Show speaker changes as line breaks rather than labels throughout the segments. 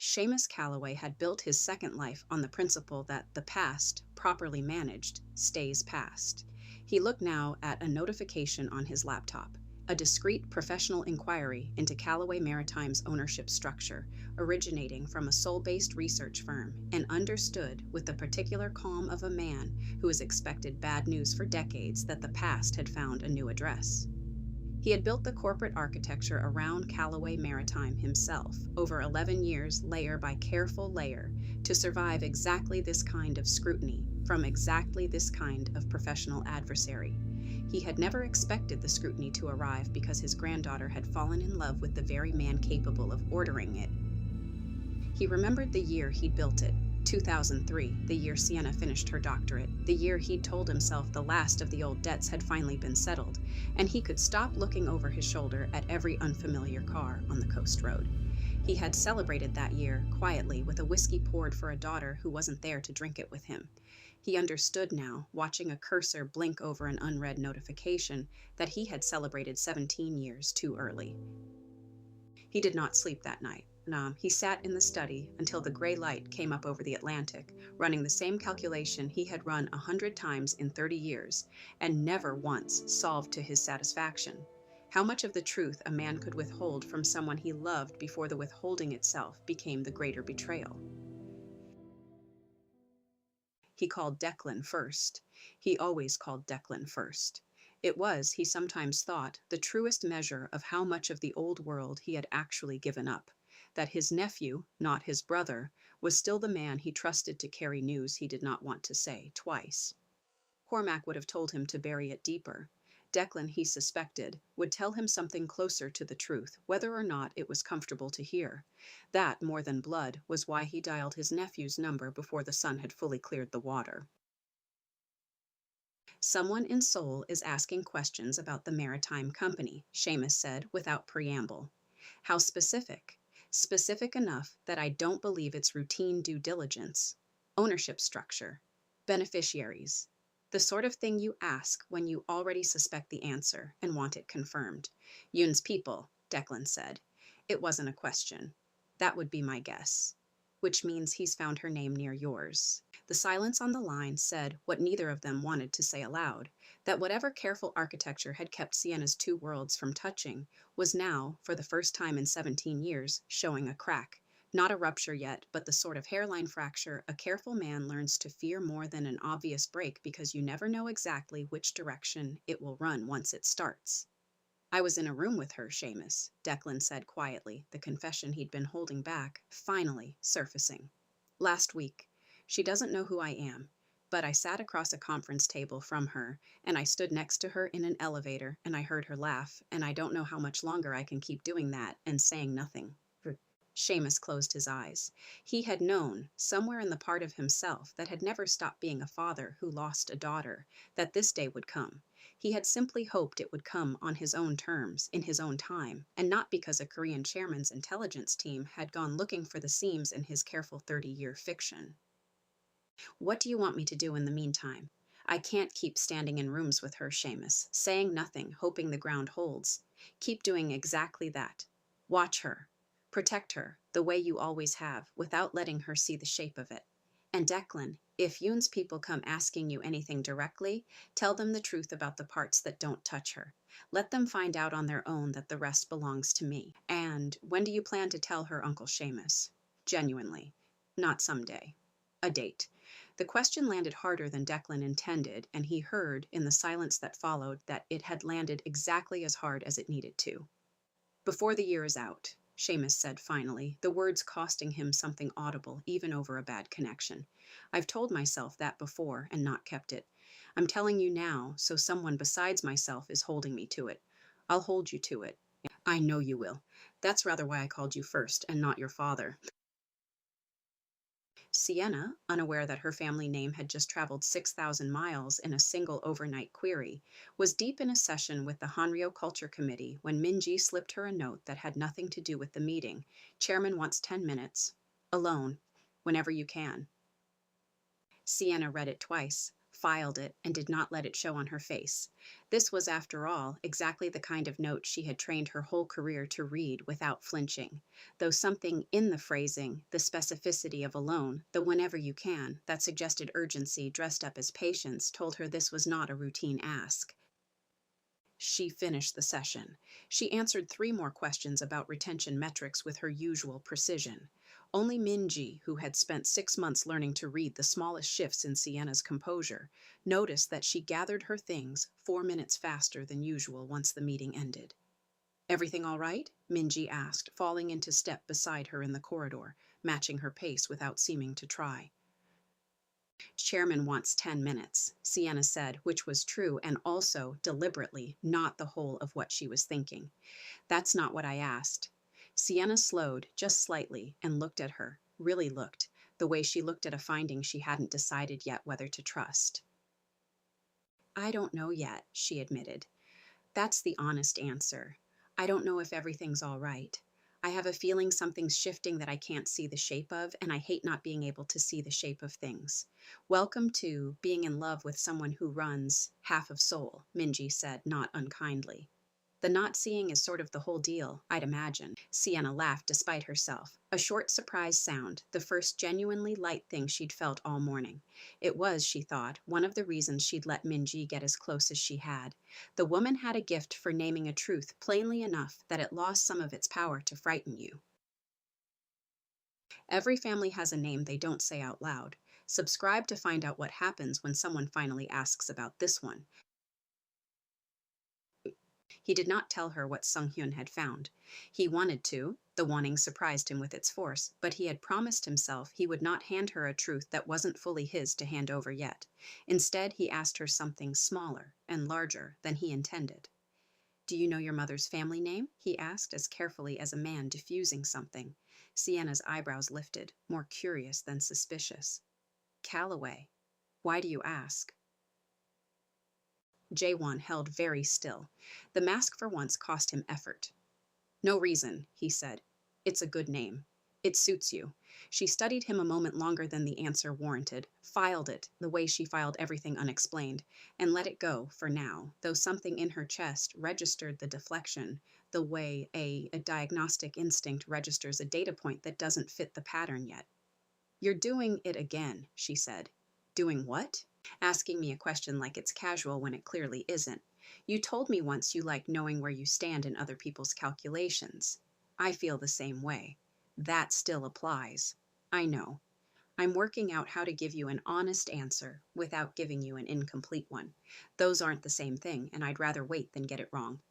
Seamus Calloway had built his second life on the principle that the past, properly managed, stays past. He looked now at a notification on his laptop, a discreet professional inquiry into Callaway Maritime's ownership structure, originating from a Seoul-based research firm, and understood with the particular calm of a man who has expected bad news for decades that the past had found a new address. He had built the corporate architecture around Callaway Maritime himself, over 11 years, layer by careful layer, to survive exactly this kind of scrutiny from exactly this kind of professional adversary. He had never expected the scrutiny to arrive because his granddaughter had fallen in love with the very man capable of ordering it. He remembered the year he'd built it, 2003, the year Sienna finished her doctorate, the year he'd told himself the last of the old debts had finally been settled, and he could stop looking over his shoulder at every unfamiliar car on the coast road. He had celebrated that year, quietly, with a whiskey poured for a daughter who wasn't there to drink it with him. He understood now, watching a cursor blink over an unread notification, that he had celebrated 17 years too early. He did not sleep that night. He sat in the study until the gray light came up over the Atlantic, running the same calculation he had run 100 times in 30 years, and never once solved to his satisfaction. How much of the truth a man could withhold from someone he loved before the withholding itself became the greater betrayal? He called Declan first. He always called Declan first. It was, he sometimes thought, the truest measure of how much of the old world he had actually given up, that his nephew, not his brother, was still the man he trusted to carry news he did not want to say twice. Cormac would have told him to bury it deeper. Declan, he suspected, would tell him something closer to the truth, whether or not it was comfortable to hear. That, more than blood, was why he dialed his nephew's number before the sun had fully cleared the water. "Someone in Seoul is asking questions about the maritime company," Seamus said without preamble. "How specific? Specific enough that I don't believe it's routine due diligence. Ownership structure. Beneficiaries. The sort of thing you ask when you already suspect the answer and want it confirmed. Yoon's people," Declan said. "It wasn't a question. That would be my guess. Which means he's found her name near yours." The silence on the line said what neither of them wanted to say aloud, that whatever careful architecture had kept Sienna's two worlds from touching was now, for the first time in 17 years, showing a crack. Not a rupture yet, but the sort of hairline fracture a careful man learns to fear more than an obvious break because you never know exactly which direction it will run once it starts. "I was in a room with her, Seamus," Declan said quietly, the confession he'd been holding back, finally surfacing. "Last week. She doesn't know who I am, but I sat across a conference table from her, and I stood next to her in an elevator, and I heard her laugh, and I don't know how much longer I can keep doing that and saying nothing." Seamus closed his eyes. He had known, somewhere in the part of himself that had never stopped being a father who lost a daughter, that this day would come. He had simply hoped it would come on his own terms, in his own time, and not because a Korean chairman's intelligence team had gone looking for the seams in his careful 30-year fiction. "What do you want me to do in the meantime? I can't keep standing in rooms with her, Seamus, saying nothing, hoping the ground holds. Keep doing exactly that. Watch her. Protect her, the way you always have, without letting her see the shape of it. And Declan, if Yoon's people come asking you anything directly, tell them the truth about the parts that don't touch her. Let them find out on their own that the rest belongs to me. And when do you plan to tell her, Uncle Seamus? Genuinely. Not someday. A date." The question landed harder than Declan intended, and he heard, in the silence that followed, that it had landed exactly as hard as it needed to. "Before the year is out," Seamus said finally, the words costing him something audible, even over a bad connection. "I've told myself that before and not kept it. I'm telling you now, so someone besides myself is holding me to it. I'll hold you to it. I know you will. That's rather why I called you first, and not your father." Sienna, unaware that her family name had just traveled 6,000 miles in a single overnight query, was deep in a session with the Hanryo Culture Committee when Minji slipped her a note that had nothing to do with the meeting. "Chairman wants 10 minutes. Alone. Whenever you can." Sienna read it twice, filed it, and did not let it show on her face. This was, after all, exactly the kind of note she had trained her whole career to read without flinching, though something in the phrasing, the specificity of alone, the whenever you can, that suggested urgency dressed up as patience, told her this was not a routine ask. She finished the session. She answered 3 more questions about retention metrics with her usual precision. Only Minji, who had spent 6 months learning to read the smallest shifts in Sienna's composure, noticed that she gathered her things 4 minutes faster than usual once the meeting ended. "Everything all right?" Minji asked, falling into step beside her in the corridor, matching her pace without seeming to try. "Chairman wants 10 minutes, Sienna said, which was true and also, deliberately, not the whole of what she was thinking. "That's not what I asked." Sienna slowed, just slightly, and looked at her, really looked, the way she looked at a finding she hadn't decided yet whether to trust. "I don't know yet," she admitted. "That's the honest answer. I don't know if everything's all right. I have a feeling something's shifting that I can't see the shape of, and I hate not being able to see the shape of things. Welcome to being in love with someone who runs half of Seoul," Minji said, not unkindly. "The not seeing is sort of the whole deal, I'd imagine." Sienna laughed despite herself, a short surprise sound, the first genuinely light thing she'd felt all morning. It was, she thought, one of the reasons she'd let Minji get as close as she had. The woman had a gift for naming a truth plainly enough that it lost some of its power to frighten you. Every family has a name they don't say out loud. Subscribe to find out what happens when someone finally asks about this one. He did not tell her what Sung-hyun had found. He wanted to, the wanting surprised him with its force, but he had promised himself he would not hand her a truth that wasn't fully his to hand over yet. Instead, he asked her something smaller and larger than he intended. "Do you know your mother's family name?" he asked, as carefully as a man diffusing something. Sienna's eyebrows lifted, more curious than suspicious. "Calloway. Why do you ask?" Jae-Won held very still. The mask for once cost him effort. "No reason," he said. "It's a good name. It suits you." She studied him a moment longer than the answer warranted, filed it the way she filed everything unexplained, and let it go for now, though something in her chest registered the deflection, the way a diagnostic instinct registers a data point that doesn't fit the pattern yet. "You're doing it again," she said. "Doing what?" "Asking me a question like it's casual when it clearly isn't. You told me once you like knowing where you stand in other people's calculations. I feel the same way. That still applies. I know. I'm working out how to give you an honest answer without giving you an incomplete one. Those aren't the same thing, and I'd rather wait than get it wrong."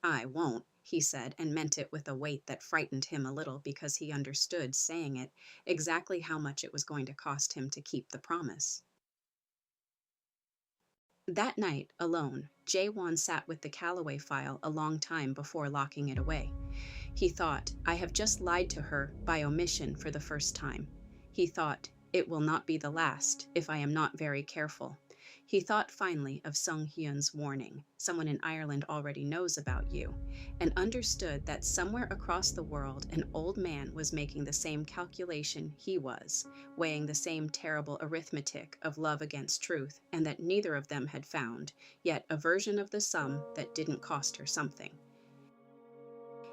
"I won't," he said, and meant it with a weight that frightened him a little because he understood, saying it, exactly how much it was going to cost him to keep the promise. That night, alone, Jae-Won sat with the Calloway file a long time before locking it away. He thought, "I have just lied to her by omission for the first time." He thought, "It will not be the last if I am not very careful." He thought finally of Sung-hyun's warning, "Someone in Ireland already knows about you," and understood that somewhere across the world an old man was making the same calculation he was, weighing the same terrible arithmetic of love against truth, and that neither of them had found, yet a version of the sum that didn't cost her something.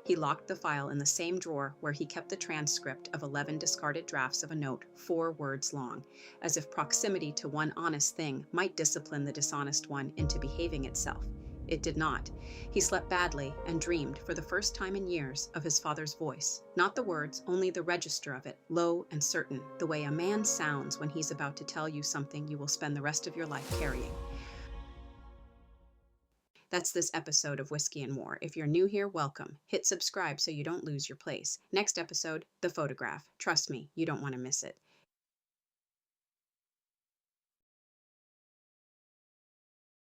He locked the file in the same drawer where he kept the transcript of 11 discarded drafts of a note 4 words long, as if proximity to one honest thing might discipline the dishonest one into behaving itself. It did not. He slept badly and dreamed, for the first time in years, of his father's voice. Not the words, only the register of it, low and certain, the way a man sounds when he's about to tell you something you will spend the rest of your life carrying. That's this episode of Whiskey and More. If you're new here, welcome. Hit subscribe so you don't lose your place. Next episode, the photograph. Trust me, you don't want to miss it.